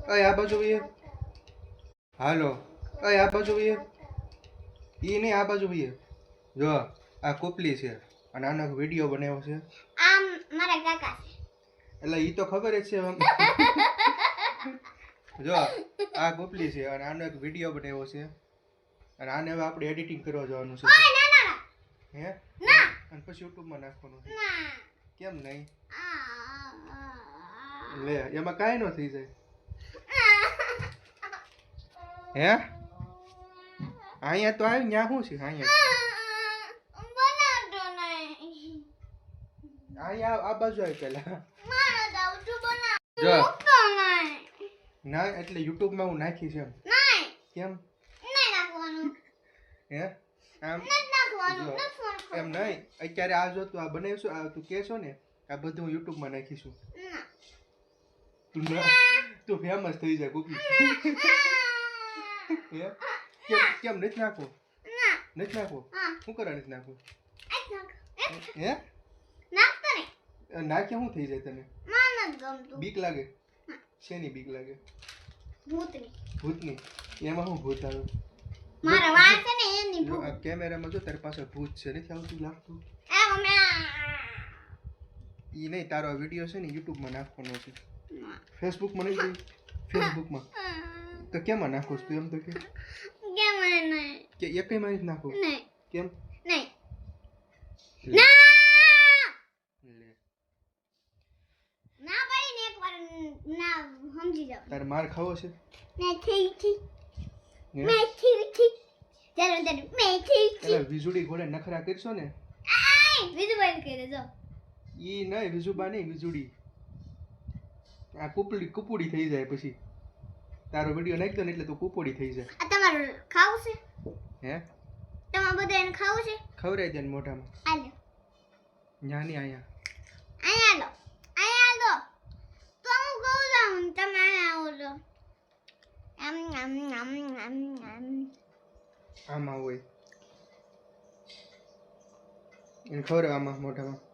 અય આ બાજુ ભાઈ હાલો અય આ બાજુ ભાઈ ઈ નહીં આ બાજુ ભાઈ જો આ કોપલી છે અને આનો વિડિયો બનાવ્યો છે આમ મારા કાકા છે એટલે ઈ તો ખબર જ છે જો આ કોપલી છે અને આનો એક વિડિયો બનાવ્યો છે અને આને હવે આપણે એડિટિંગ કરવા જવાનું છે ઓય ના ના હે ના અને પછી YouTube માં નાખવાનું છે ના કેમ નહીં આ લે એમાં કાઈ ન થઈ જાય હે અહીંયા તો આવી ન્યા શું છે અહીંયા બનાવતો નહીં અહીંયા આ બાજુ આવી પેલા મારો જાવ તું બનાવ જો તો નહીં ના એટલે YouTube માં હું નાખી છે નહીં કેમ નહીં નાખવાનું હે આમ નહીં નાખવાનું જો, ન ફોન એમ નહીં અત્યારે આ જો તું આ બનાવીશું આ તું કહેશો ને આ બધું હું YouTube માં નાખીશું ના તું ફેમસ થઈ જાય કોપી હે કેમ નથી નાખવું ના નથી નાખવું હા શું કરવા નથી નાખવું આજ નાખ હે નાખતો નહીં નાખ્યા શું થઈ જાય તને મને નથી ગમતું બીક લાગે શેની બીક લાગે ભૂતની ભૂતની એમાં શું ભૂત આવે મારા વાળ છે ને એની જો ભૂત આ કેમેરામાં જો તારી પાસે ભૂત છે નથી આવતું લાગતું એ મમ્મી ઈ નહીં તારો આ વિડિયો છે ને YouTube માં નાખવાનો છે Facebook માં નહીં Facebook માં તો કેમાં નાખો તું એમ તો કે કેમ નહીં કે એકઈ માં નથી નાખો નહીં કેમ નહીં લે. ના લે ના પડીને એકવાર ના સમજી જાવ તારે માર ખાવો છે મેથી થી હે? મેથી થી ચાલો ચાલો મેથી થી એટલે વીજળી ઘોડે નખરા કરશો ને આય બીજું બંધ કરી દો ઈ નહીં વીજુબા નહીં વીજળી આ કુપુડી થઈ જાય પછી તારો વિડિયો નાખી દો ને એટલે તું કુપુડી થઈ જાય આ તમારું ખાવું છે હે તમારે બધાને ખાવું છે ખવરાઈ દે ને મોઢામાં આલો ન્યાની અહીંયા અહીંયા લો તો હું કહું જાઉં તમે અહીંયા આવો છો આમ આમ આમ આમ આમ આમાં હોય એને ખવરાવ આમાં મોઢામાં